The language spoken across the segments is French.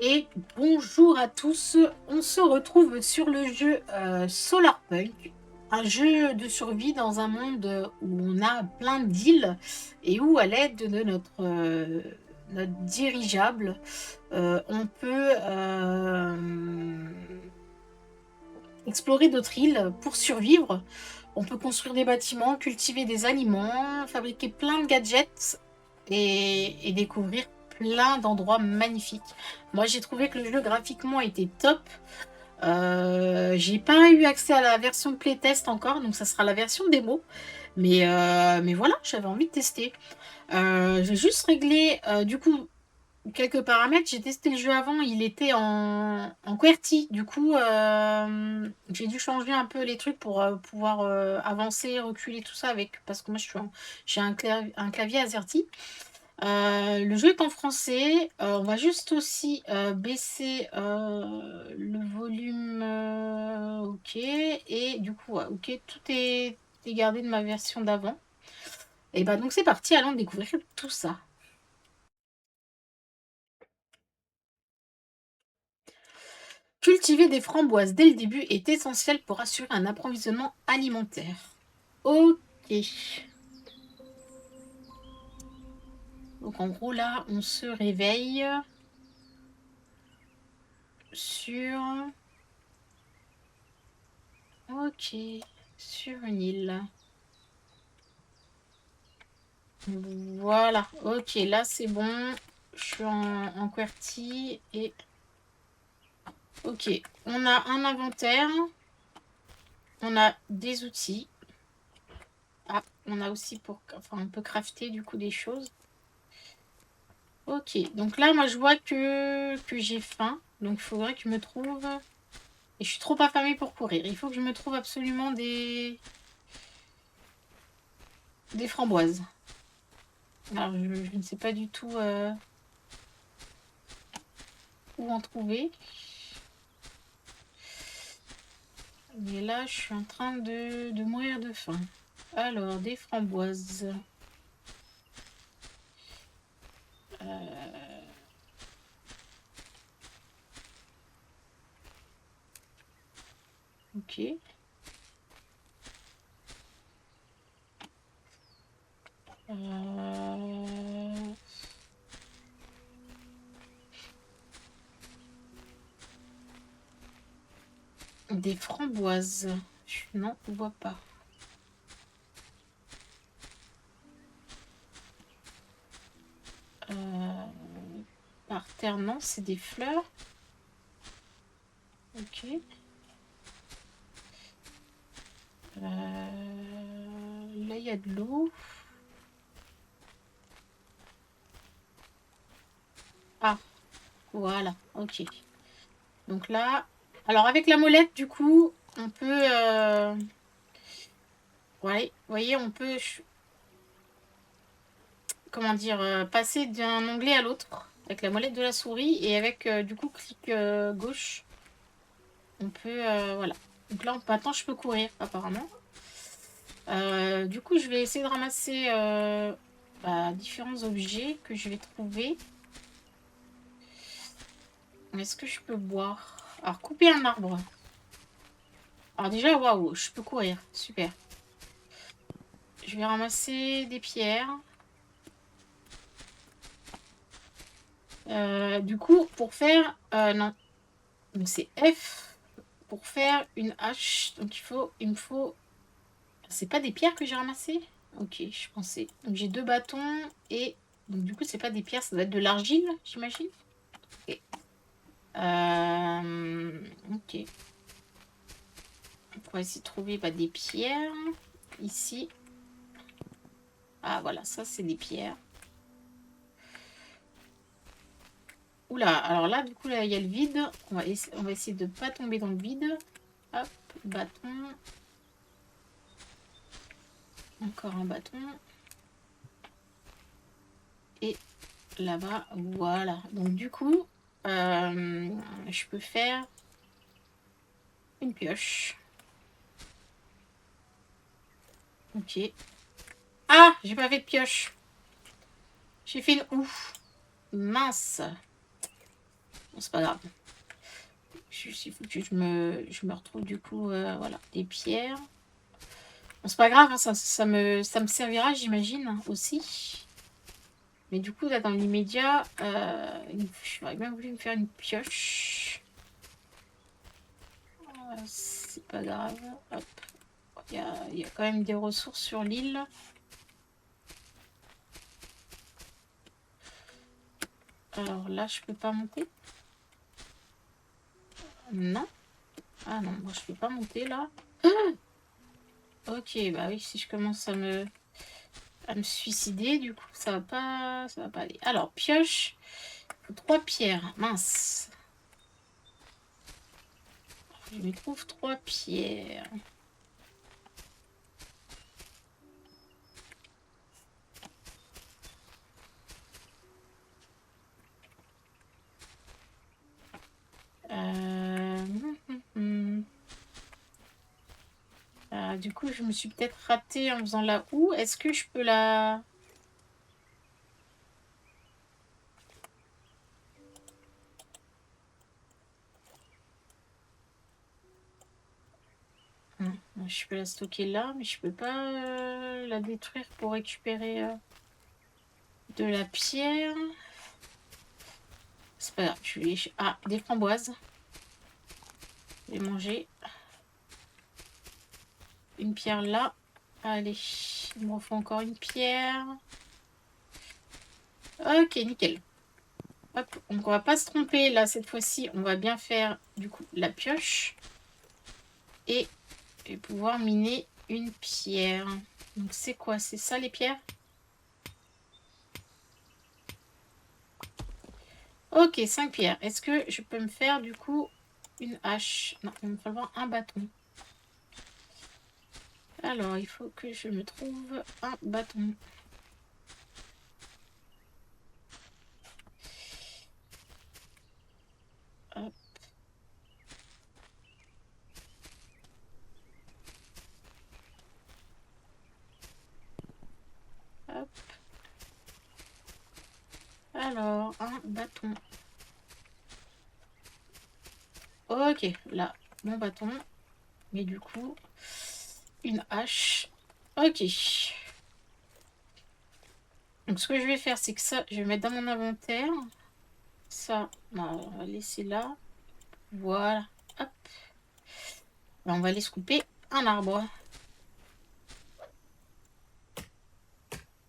Et bonjour à tous, on se retrouve sur le jeu Solarpunk, un jeu de survie dans un monde où on a plein d'îles et où à l'aide de notre dirigeable, on peut explorer d'autres îles pour survivre. On peut construire des bâtiments, cultiver des aliments, fabriquer plein de gadgets et découvrir plein d'endroits magnifiques. Moi, j'ai trouvé que le jeu graphiquement était top. J'ai pas eu accès à la version playtest encore, donc ça sera la version démo. Mais voilà, j'avais envie de tester. J'ai juste réglé, du coup, quelques paramètres. J'ai testé le jeu avant, il était en QWERTY. Du coup, j'ai dû changer un peu les trucs pour pouvoir avancer, reculer, tout ça avec. Parce que moi, j'ai un clavier AZERTY. Le jeu est en français. On va juste aussi baisser le volume. Ok. Et du coup, ouais, ok, est gardé de ma version d'avant. Et bah donc c'est parti, allons découvrir tout ça. Cultiver des framboises dès le début est essentiel pour assurer un approvisionnement alimentaire. Ok. Donc en gros là, on se réveille sur... Ok. Sur une île. Voilà. Ok, là c'est bon. Je suis en QWERTY et... Ok. On a un inventaire. On a des outils. Ah, on a aussi pour... Enfin, on peut crafter du coup des choses. Ok, donc là, moi, je vois que j'ai faim. Donc, il faudrait que je me trouve... Et je suis trop affamée pour courir. Il faut que je me trouve absolument des framboises. Alors, je ne sais pas du tout où en trouver. Mais là, je suis en train de mourir de faim. Alors, des framboises. Ok. Euh, Des framboises. Non, on voit pas. Par terre, non, c'est des fleurs. Ok. Là, il y a de l'eau. Ah, voilà, ok. Donc là, alors avec la molette, du coup, on peut... Ouais, vous voyez, on peut... Comment dire, passer d'un onglet à l'autre avec la molette de la souris et avec, du coup, clic gauche. On peut... voilà. Donc là, maintenant, je peux courir, apparemment. Du coup, je vais essayer de ramasser différents objets que je vais trouver. Est-ce que je peux boire? Alors, couper un arbre. Alors déjà, waouh, je peux courir. Super. Je vais ramasser des pierres. Du coup, pour faire... non. Donc c'est F pour faire une hache. Donc il me faut... C'est pas des pierres que j'ai ramassées? Ok, je pensais. Donc j'ai 2 bâtons et... Donc du coup, c'est pas des pierres, ça doit être de l'argile, j'imagine. Ok. Ok. On va essayer de trouver des pierres. Ici. Ah voilà, ça c'est des pierres. Oula, alors là, du coup, là, il y a le vide. On va essayer de ne pas tomber dans le vide. Hop, bâton. Encore un bâton. Et là-bas, voilà. Donc du coup, je peux faire une pioche. Ok. Ah, j'ai pas fait de pioche. J'ai fait une ouf. Mince. c'est pas grave. Il faut que je me retrouve du coup, voilà, des pierres. Bon, c'est pas grave, hein, ça me servira, j'imagine, aussi. Mais du coup, là, dans l'immédiat, j'aurais bien voulu me faire une pioche. C'est pas grave. Hop. Il y a quand même des ressources sur l'île. Alors là, je peux pas monter. Non. Ah non, moi je peux pas monter là. Ok, bah oui, si je commence à me suicider, du coup, ça va pas aller. Alors, pioche, 3 pierres, mince. Je me trouve 3 pierres. Du coup, je me suis peut-être ratée en faisant la houe. Est-ce que je peux la... Non, je peux la stocker là, mais je peux pas la détruire pour récupérer de la pierre. C'est pas grave, je vais... Ah, des framboises. Je vais manger. Une pierre là. Allez, il me faut encore une pierre. Ok, nickel. Hop, donc on va pas se tromper là cette fois-ci. On va bien faire du coup la pioche. Et pouvoir miner une pierre. Donc c'est quoi? C'est ça les pierres? Ok, 5 pierres. Est-ce que je peux me faire du coup une hache? Non, il me falloir un bâton. Alors, il faut que je me trouve un bâton. Hop. Hop. Alors, un bâton. Ok, là, mon bâton. Mais du coup, une hache. Ok. Donc, ce que je vais faire, c'est que ça, je vais mettre dans mon inventaire. Ça, non, on va laisser là. Voilà. Hop. Là, on va aller se couper un arbre.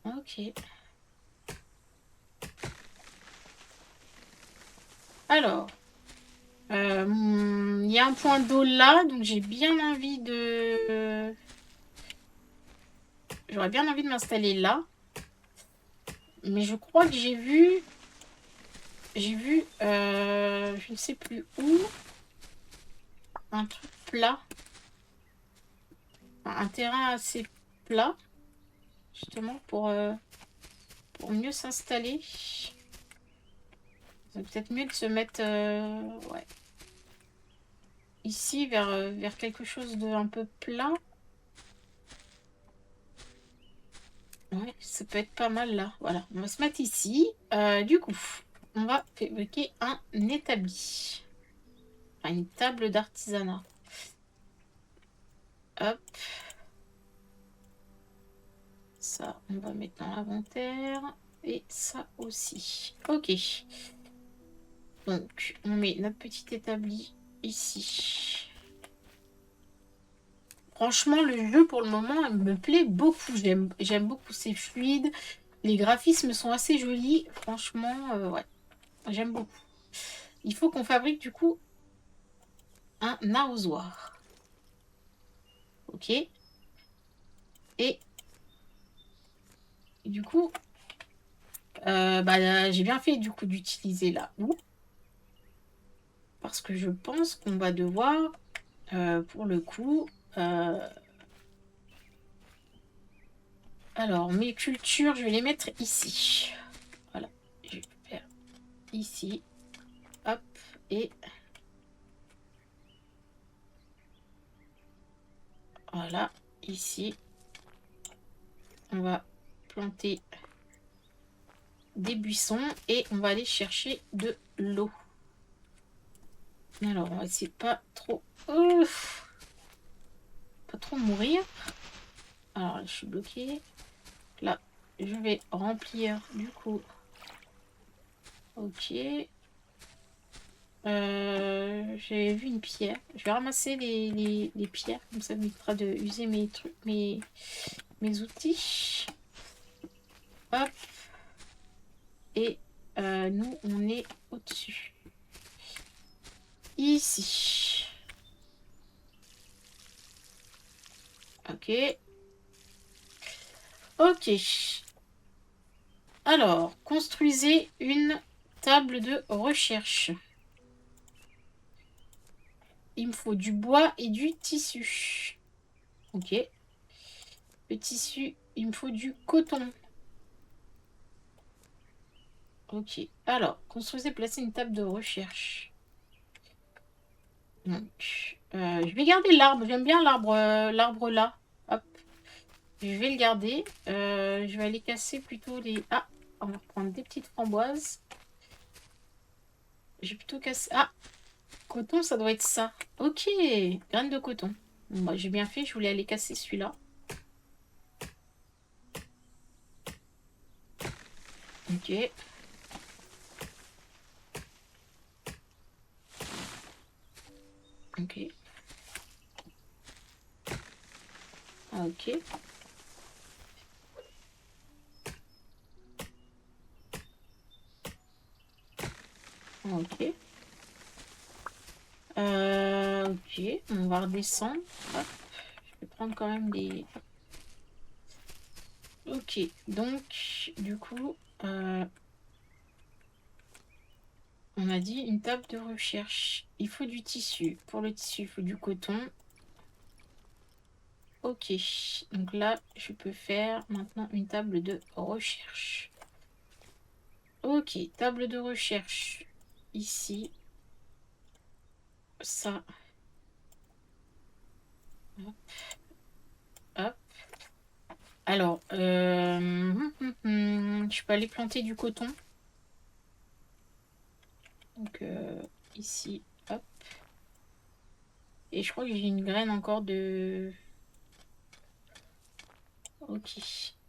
Ok. Alors, il y a un point d'eau là, donc j'ai bien envie de... J'aurais bien envie de m'installer là. Mais je crois que j'ai vu... je ne sais plus où, un truc plat. Un terrain assez plat, justement, pour mieux s'installer. C'est peut-être mieux de se mettre ouais, ici, vers quelque chose de un peu plat. Ouais, ça peut être pas mal là. Voilà, on va se mettre ici. Du coup, on va fabriquer un établi. Enfin, une table d'artisanat. Hop. Ça, on va mettre dans l'inventaire. Et ça aussi. Ok. Donc, on met notre petit établi ici. Franchement, le jeu, pour le moment, il me plaît beaucoup. J'aime beaucoup, c'est fluide. Les graphismes sont assez jolis. Franchement, ouais, j'aime beaucoup. Il faut qu'on fabrique, du coup, un arrosoir. Ok. Et du coup, j'ai bien fait, du coup, d'utiliser la houe. Parce que je pense qu'on va devoir, pour le coup... alors, mes cultures, je vais les mettre ici. Voilà. Je vais faire ici. Hop. Et... voilà. Ici. On va planter des buissons et on va aller chercher de l'eau. Alors, on va essayer de pas trop... pas trop mourir. Alors, je suis bloquée. Là, je vais remplir du coup. Ok. J'ai vu une pierre. Je vais ramasser les pierres. Comme ça, ça m'évitera de user mes trucs, mes outils. Hop. Et nous, on est au-dessus. Ici. Ok. Ok. Alors, construisez une table de recherche. Il me faut du bois et du tissu. Ok. Le tissu, il me faut du coton. Ok. Alors, construisez, placez une table de recherche. Donc, je vais garder l'arbre. J'aime bien l'arbre là. Hop. Je vais le garder. Je vais aller casser plutôt les... Ah, on va reprendre des petites framboises. J'ai plutôt cassé... Ah, coton, ça doit être ça. Ok, graines de coton. Bon, bah, j'ai bien fait, je voulais aller casser celui-là. Ok. Ok. Ok. Ok. Ok, on va redescendre. Hop. Je vais prendre quand même des... Ok, donc, du coup, on a dit une table de recherche. Il faut du tissu. Pour le tissu, il faut du coton. Ok, donc là, je peux faire maintenant une table de recherche. Ok, table de recherche. Ici. Ça. Hop. Hop. Alors, je peux aller planter du coton. Donc, ici. Hop. Et je crois que j'ai une graine encore de... Ok.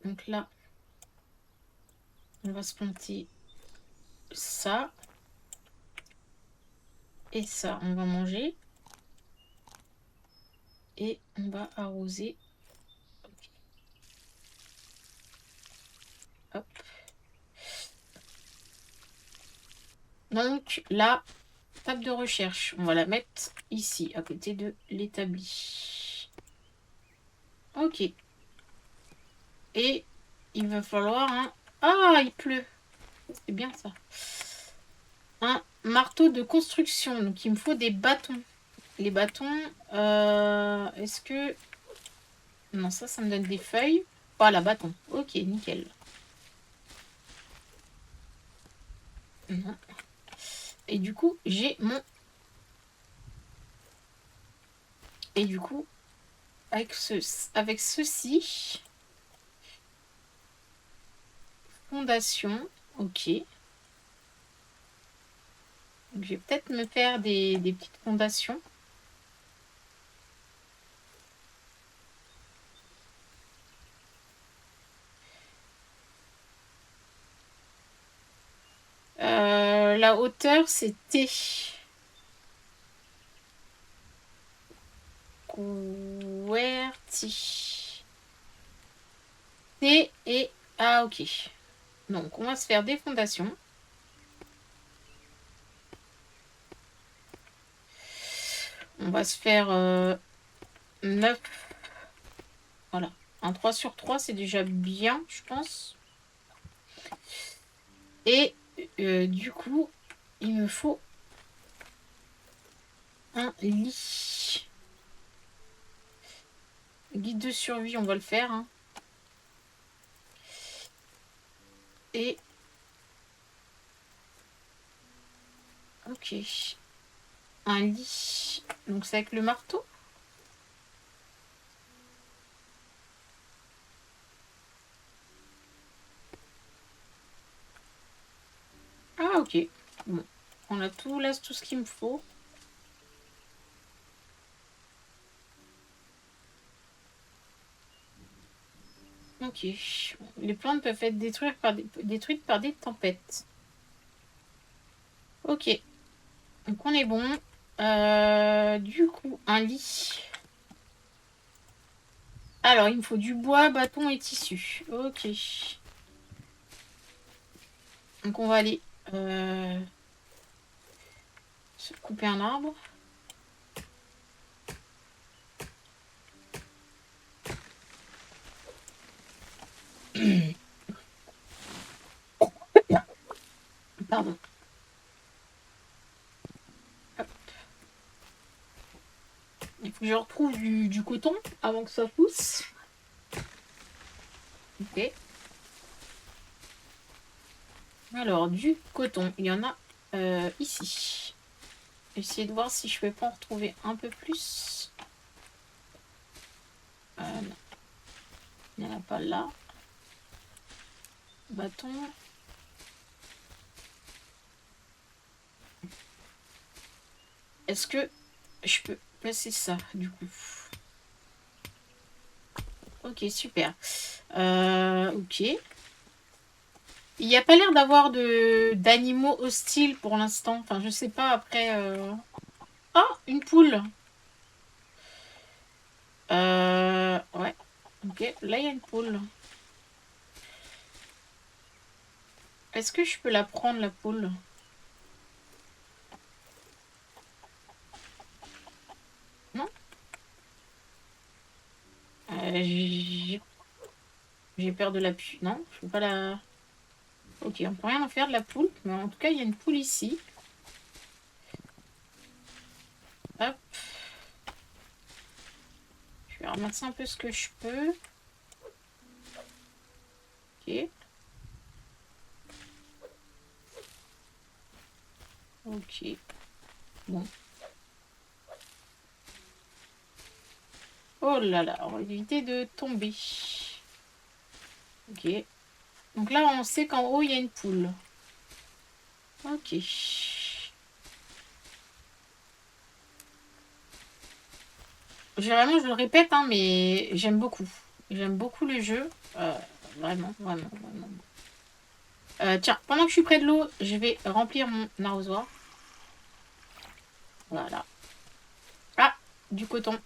Donc là, on va se planter ça. Et ça, on va manger. Et on va arroser. Okay. Hop. Donc là, table de recherche. On va la mettre ici, à côté de l'établi. Ok. Et il va falloir un... Ah, il pleut. C'est bien ça. Un marteau de construction. Donc, il me faut des bâtons. Les bâtons, est-ce que... Non, ça me donne des feuilles. Voilà, bâton. Ok, nickel. Non. Et du coup, j'ai mon... Et du coup, avec ceci... Fondation. Ok. Donc, je vais peut-être me faire des petites fondations. La hauteur, c'est T. QWERTY. T et... Ah, ok. Donc, on va se faire des fondations. On va se faire 9. Voilà. Un 3 sur 3, c'est déjà bien, je pense. Et du coup, il me faut un lit. Guide de survie, on va le faire. Hein. Et... Ok. Un lit. Donc c'est avec le marteau. Ah ok. Bon. On a tout, là, tout ce qu'il me faut. Ok. Les plantes peuvent être détruites par des tempêtes. Ok. Donc on est bon. Du coup, un lit. Alors, il me faut du bois, bâton et tissu. Ok. Donc on va aller se couper un arbre. Pardon. Hop. Il faut que je retrouve du coton avant que ça pousse. Ok. Alors, du coton, il y en a ici. Essayer de voir si je peux pas en retrouver un peu plus. Non. Il n'y en a pas là. Bâton. Est-ce que je peux placer ça, du coup? Ok, super. Ok. Il n'y a pas l'air d'avoir d'animaux hostiles pour l'instant. Enfin, je sais pas, après... Ah, une poule. Ouais. Ok, là, il y a une poule. Est-ce que je peux la prendre, la poule? Non? J'ai peur de la pluie. Non, je peux pas la... Ok, on peut rien en faire de la poule. Mais en tout cas, il y a une poule ici. Hop. Je vais ramasser un peu ce que je peux. Ok. Ok. Bon. Oh là là, on va éviter de tomber. Ok. Donc là, on sait qu'en haut, il y a une poule. Ok. Vraiment, je le répète, hein, mais j'aime beaucoup. J'aime beaucoup le jeu. Vraiment, vraiment, vraiment. Tiens, pendant que je suis près de l'eau, je vais remplir mon arrosoir. Voilà. Ah, du coton.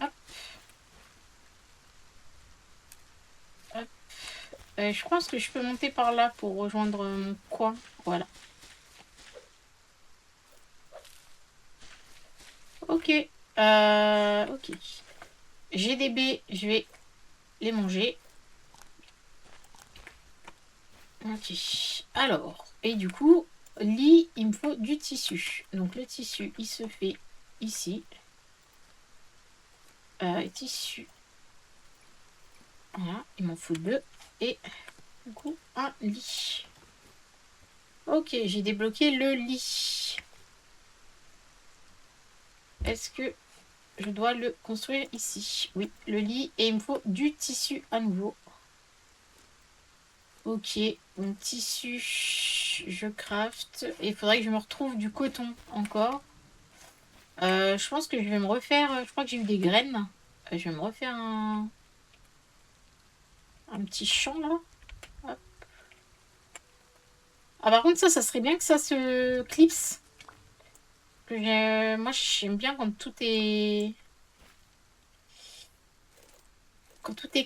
Hop, hop. Je pense que je peux monter par là pour rejoindre mon coin. Voilà. Ok. Ok. J'ai des baies, je vais les manger. Ok. Alors, et du coup, lit, il me faut du tissu. Donc le tissu, il se fait ici. Tissu. Voilà, il m'en faut 2. Et du coup, un lit. Ok, j'ai débloqué le lit. Est-ce que je dois le construire ici? Oui, le lit. Et il me faut du tissu à nouveau. Ok, mon tissu, je craft. Et il faudrait que je me retrouve du coton encore. Je pense que je vais me refaire... Je crois que j'ai eu des graines. Je vais me refaire un petit champ là. Hop. Ah par contre ça serait bien que ça se clipse. Moi j'aime bien quand tout est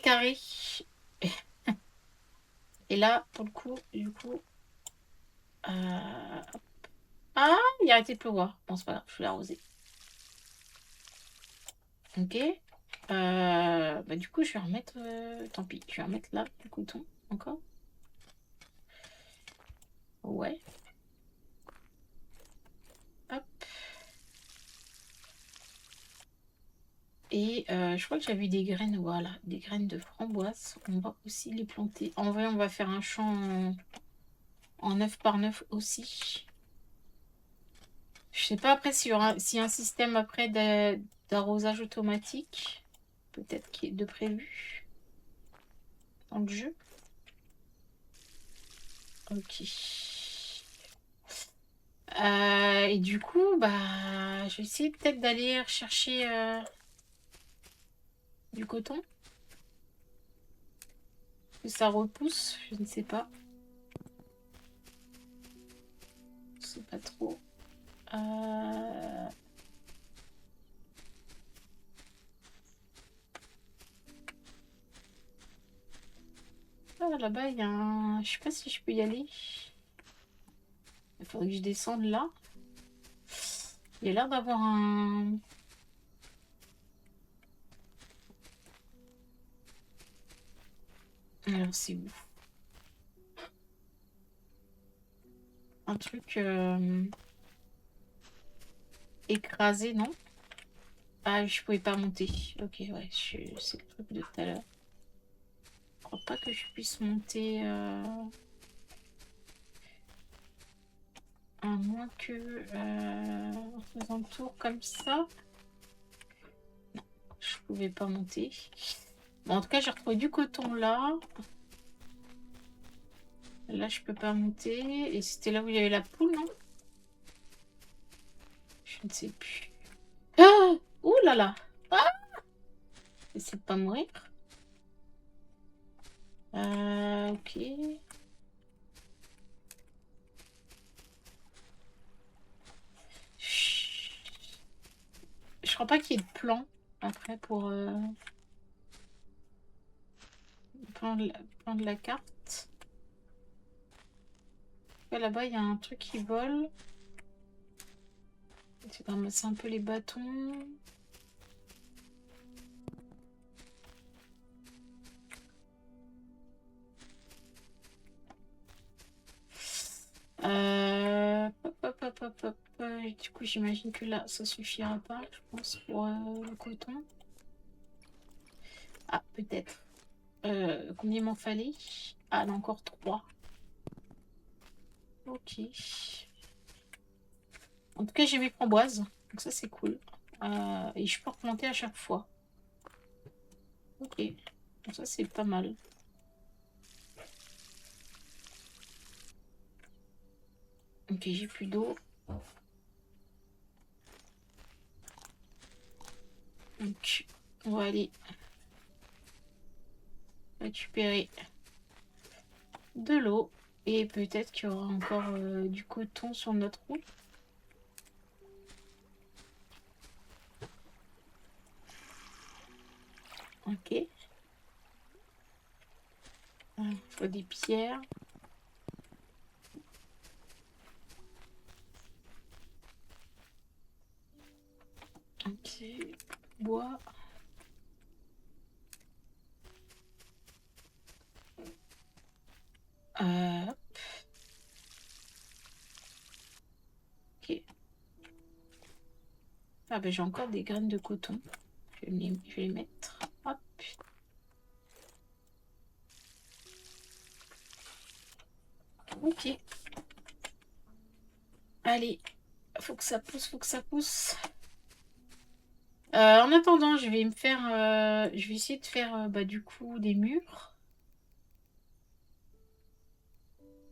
carré. Et là pour le coup du coup ah il a arrêté de pleuvoir. Bon c'est pas grave, je vais l'arroser. Ok. Bah du coup je vais remettre tant pis, je vais remettre là du coton encore. Ouais. Hop. Et je crois que j'avais des graines, voilà, des graines de framboise. On va aussi les planter. En vrai, on va faire un champ en 9 par 9 aussi. Je sais pas après s'il y a un système après d'arrosage automatique. Peut-être qu'il est de prévu dans le jeu. Ok. Et du coup, bah, je vais essayer peut-être d'aller rechercher du coton. que ça repousse? Je ne sais pas. Je sais pas trop. Ah, là-bas, il y a un... Je sais pas si je peux y aller. Il faudrait que je descende là. Il y a l'air d'avoir un... Alors, c'est où? Un truc écrasé, non? Ah, je pouvais pas monter. Ok, ouais, c'est le truc de tout à l'heure. Je crois pas que je puisse monter... À moins que... en faisant le tour comme ça. Non, je pouvais pas monter. Bon, en tout cas, j'ai retrouvé du coton là. Là, je peux pas monter. Et c'était là où il y avait la poule, non? Je ne sais plus. Ah! Ouh là là! Ah! Essaie de pas mourir. Ok. Chut. Je crois pas qu'il y ait de plan après pour plan de la carte. Là-bas, il y a un truc qui vole. Je vais ramasser un peu les bâtons. Hop. Du coup, j'imagine que là, ça suffira pas, je pense, pour le coton. Ah, peut-être. Combien il m'en fallait? Ah, là, encore 3. Ok. En tout cas, j'ai mes framboises. Donc ça, c'est cool. Et je peux replanter à chaque fois. Ok. Donc ça, c'est pas mal. Ok, j'ai plus d'eau. Donc, on va aller récupérer de l'eau. Et peut-être qu'il y aura encore du coton sur notre route. Ok. Il faut des pierres. Ok. Bois. Hop. Ok. Ah ben j'ai encore des graines de coton. Je vais les mettre. Hop. Ok. Allez. Faut que ça pousse, faut que ça pousse. En attendant, je vais me faire... je vais essayer de faire bah, du coup des murs.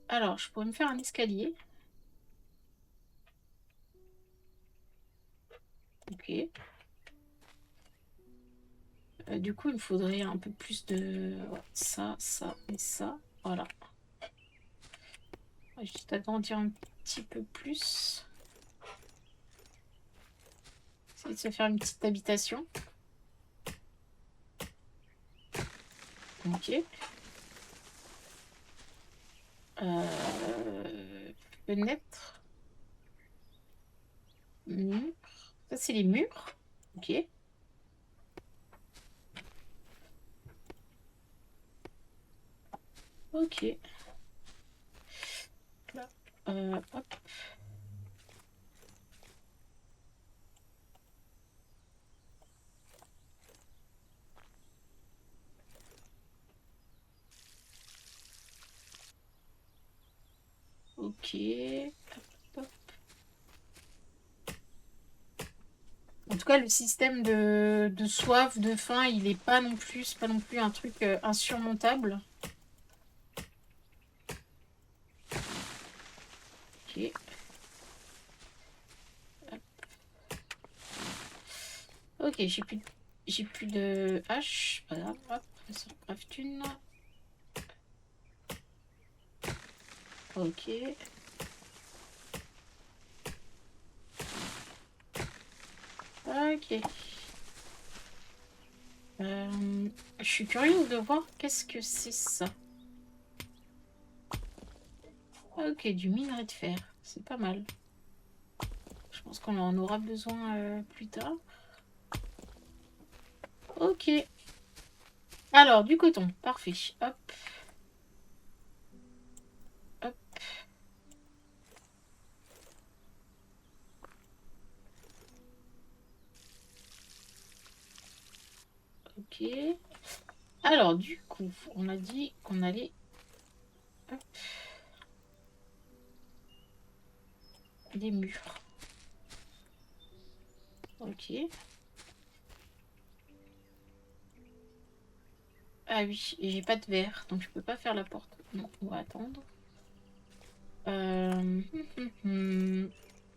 Alors, je pourrais me faire un escalier. Ok. Du coup, il me faudrait un peu plus de... ouais, ça et ça. Voilà. Je vais juste agrandir un petit peu plus. Essayer de se faire une petite habitation. Ok. Fenêtre. Mur. Ça, c'est les murs. Ok. Ok. Là. Hop. Ok. Hop. En tout cas, le système de soif, de faim, il est pas non plus, c'est pas non plus un truc insurmontable. Ok. Hop. Ok, j'ai plus de hache. Pas grave. Hop, ça craft une. Ok. Ok. Je suis curieuse de voir qu'est-ce que c'est ça. Ok, du minerai de fer. C'est pas mal. Je pense qu'on en aura besoin plus tard. Ok. Alors, du coton. Parfait. Hop. Hop. Ok. Alors, du coup, on a dit qu'on allait... Hop. Des murs. Ok. Ah oui, et j'ai pas de verre, donc je peux pas faire la porte. Non, on va attendre. Je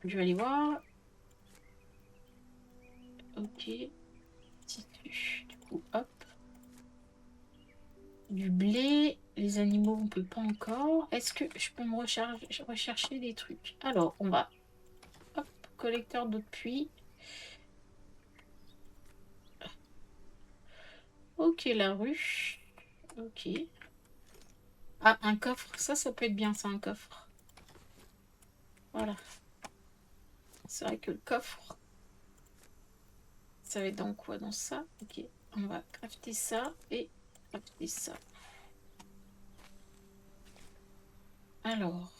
vais aller voir. Ok. Tissu. Du coup, hop. Du blé. Les animaux, on peut pas encore. Est-ce que je peux me rechercher des trucs? Alors, on va... Hop, collecteur d'eau de pluie. Ok, la ruche. Ok. Ah, un coffre. Ça peut être bien, ça, un coffre. Voilà. C'est vrai que le coffre, ça va être dans quoi? Dans ça? Ok. On va crafter ça et crafter ça. Alors,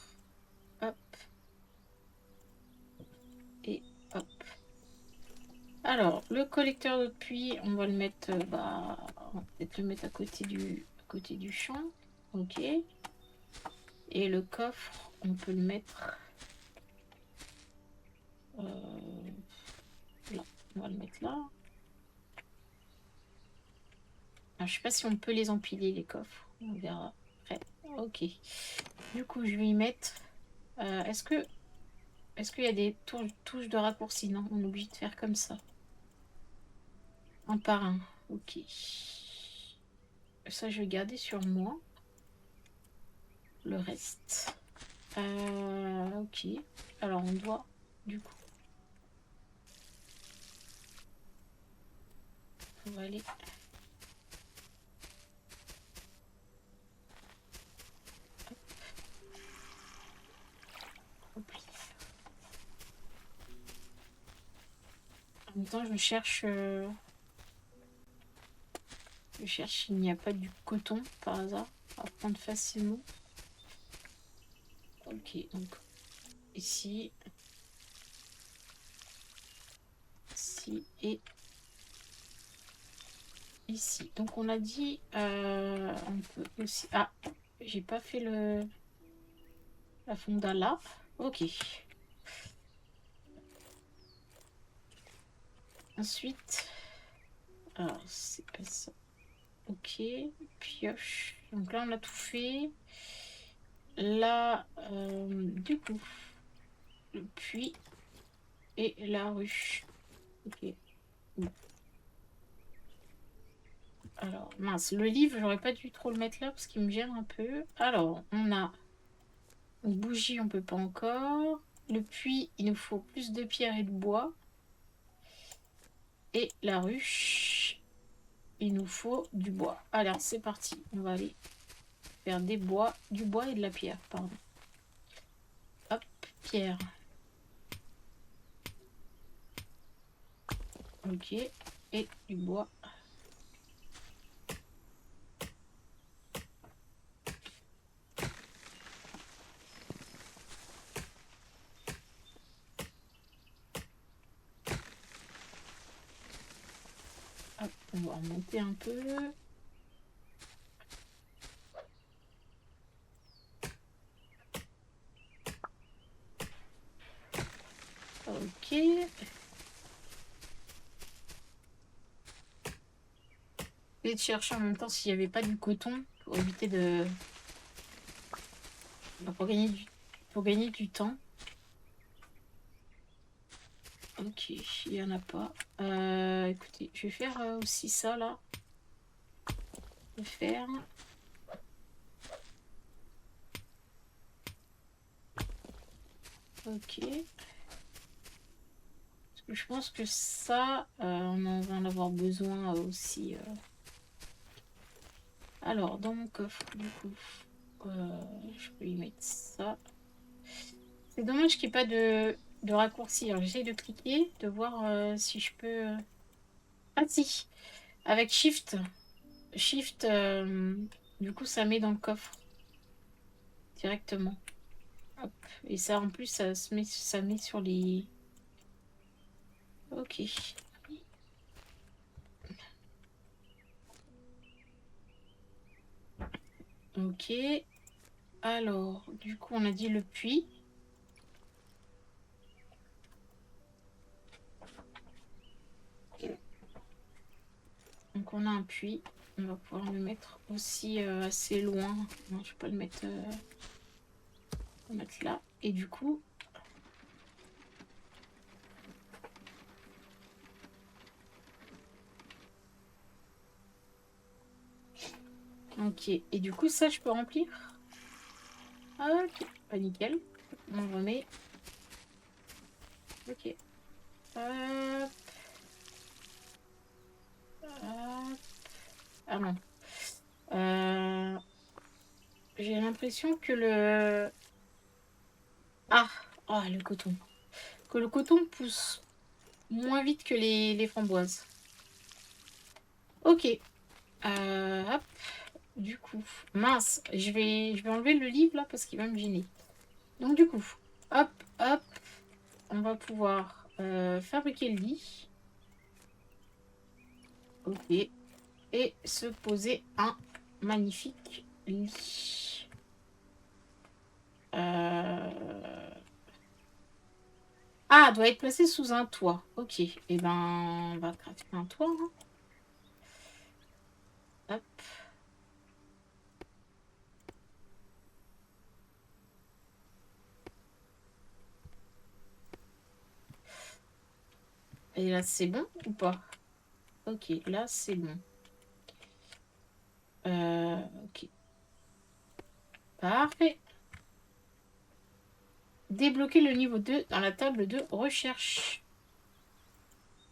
hop. Et hop. Alors, le collecteur d'eau de pluie, on va le mettre, on va peut-être le mettre à côté du champ. Ok. Et le coffre, on peut le mettre là. On va le mettre là. Alors, je sais pas si on peut les empiler, les coffres. On verra après. Ok. Du coup, je vais y mettre... est-ce qu'il y a des touches de raccourci? Non, on est obligé de faire comme ça. Un par un. Ok. Ça, je vais garder sur moi. Le reste. Ok. Alors, on doit, du coup... On va aller... Hop. En même temps, je cherche... Je cherche s'il n'y a pas du coton, par hasard, à prendre facilement. Ok, donc... Ici... Ici et... Ici. Donc, on a dit... on peut aussi... Ah, j'ai pas fait la fonda là. Ok. Ensuite... Alors, c'est pas ça. Ok. Pioche. Donc là, on a tout fait. Là, du coup, le puits et la ruche. Ok. Alors, mince, le livre, j'aurais pas dû trop le mettre là parce qu'il me gêne un peu. Alors, on a une bougie, on peut pas encore. Le puits, il nous faut plus de pierre et de bois. Et la ruche, il nous faut du bois. Alors, c'est parti. On va aller faire du bois et de la pierre, pardon. Hop, pierre. Ok, et du bois. Hop, on va remonter un peu. Ok. Et de chercher en même temps s'il n'y avait pas du coton pour éviter de... pour gagner du temps. Ok, il n'y en a pas. Écoutez, je vais faire aussi ça là. Je vais faire... Ok. Parce que je pense que ça, on va en avoir besoin aussi. Alors, dans mon coffre, du coup, je peux y mettre ça. C'est dommage qu'il n'y ait pas de raccourci. Alors, j'essaie de cliquer, de voir si je peux... Ah si, avec Shift. Shift, du coup, ça met dans le coffre directement. Hop. Et ça, en plus, ça met sur les... Ok. Ok. Alors, du coup, on a dit le puits. Donc, on a un puits. On va pouvoir le mettre aussi assez loin. Non, je vais pas le mettre... on va mettre là. Et du coup... Ok. Et du coup, ça, je peux remplir. Ok. Pas nickel. On remet. Ok. Hop. Hop. Ah non. Euh, J'ai l'impression que le... Ah, ah, le coton. Que le coton pousse moins vite que les framboises. Ok. Hop. Du coup, mince, je vais enlever le livre là parce qu'il va me gêner. Donc du coup, hop, hop, on va pouvoir fabriquer le lit. Ok. Et se poser un magnifique lit. Ah, doit être placé sous un toit. Ok. Et ben, on va crafter un toit, hein. Hop. Et là, c'est bon ou pas? Ok, là, c'est bon. Ok. Parfait. Débloquer le niveau 2 dans la table de recherche.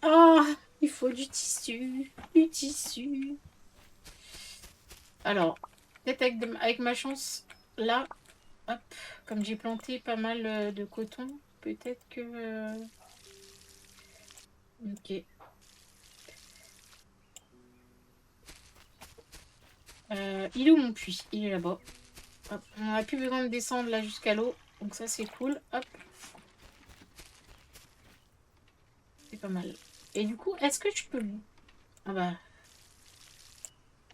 Ah, il faut du tissu. Du tissu. Alors, peut-être avec ma chance, là, hop, comme j'ai planté pas mal de coton, peut-être que... Ok. Il est où mon puits? Il est là-bas. Hop. On n'a plus besoin de descendre là jusqu'à l'eau. Donc ça, c'est cool. Hop. C'est pas mal. Et du coup, est-ce que je peux... Ah bah...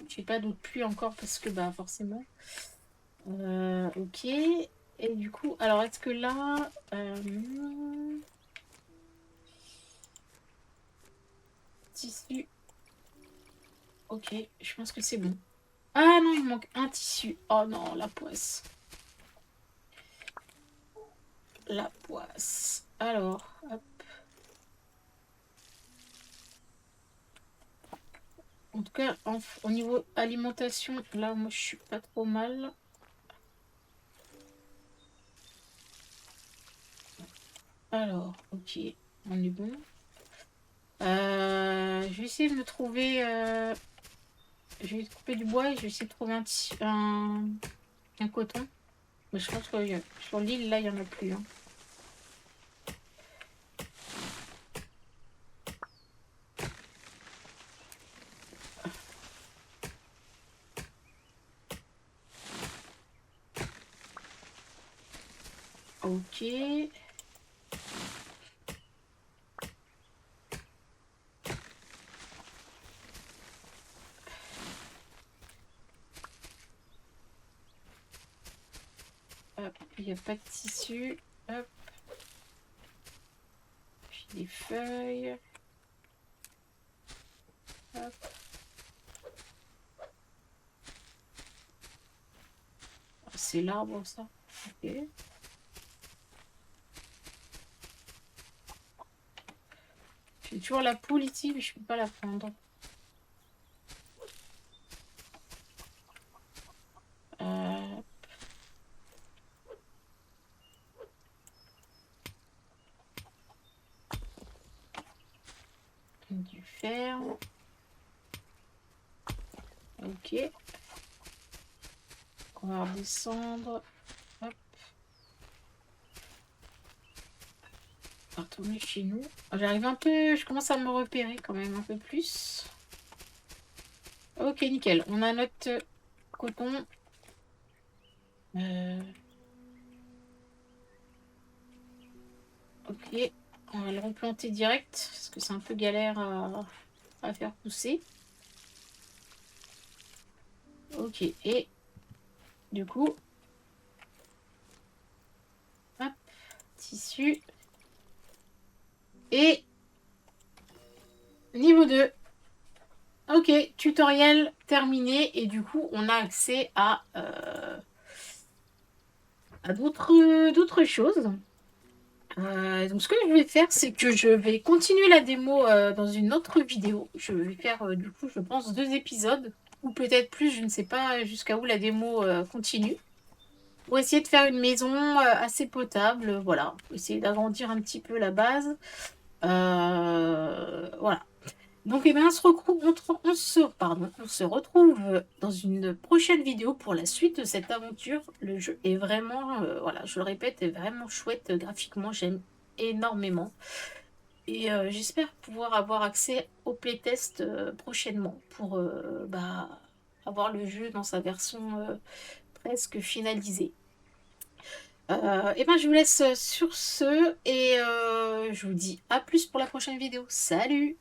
J'ai pas d'autres pluies encore parce que, bah, forcément. Ok. Et du coup, alors, est-ce que là... tissu. Ok, je pense que c'est bon. Ah non, il manque un tissu. Oh non, la poisse. La poisse. Alors, hop. En tout cas, au niveau alimentation, là, moi, je suis pas trop mal. Alors, ok, on est bon. Je vais essayer de me trouver... je vais couper du bois et je vais essayer de trouver un coton. Mais je pense que sur l'île, là, il n'y en a plus, hein. Ok. Hop, il n'y a pas de tissu. Hop. J'ai des feuilles. Hop. C'est l'arbre, ça. Ok. J'ai toujours la poule ici, mais je peux pas la prendre. Euh, Du fer. Ok. On va redescendre. Hop. On va retourner chez nous. J'arrive un peu... Je commence à me repérer quand même un peu plus. Ok, nickel. On a notre coton. Ok. On va le replanter direct. Parce que c'est un peu galère à faire pousser. Ok. Et du coup... Hop. Tissu. Et... Niveau 2. Ok, tutoriel terminé. Et du coup, on a accès à d'autres choses. Donc ce que je vais faire, c'est que je vais continuer la démo dans une autre vidéo. Je vais faire du coup, je pense, 2 épisodes. Ou peut-être plus, je ne sais pas jusqu'à où la démo continue. Pour essayer de faire une maison assez potable. Voilà, essayer d'agrandir un petit peu la base. Voilà. Donc, eh bien, on se retrouve dans une prochaine vidéo pour la suite de cette aventure. Le jeu est vraiment, voilà, je le répète, est vraiment chouette graphiquement. J'aime énormément. Et j'espère pouvoir avoir accès au playtest prochainement pour avoir le jeu dans sa version presque finalisée. Et ben, je vous laisse sur ce et je vous dis à plus pour la prochaine vidéo. Salut!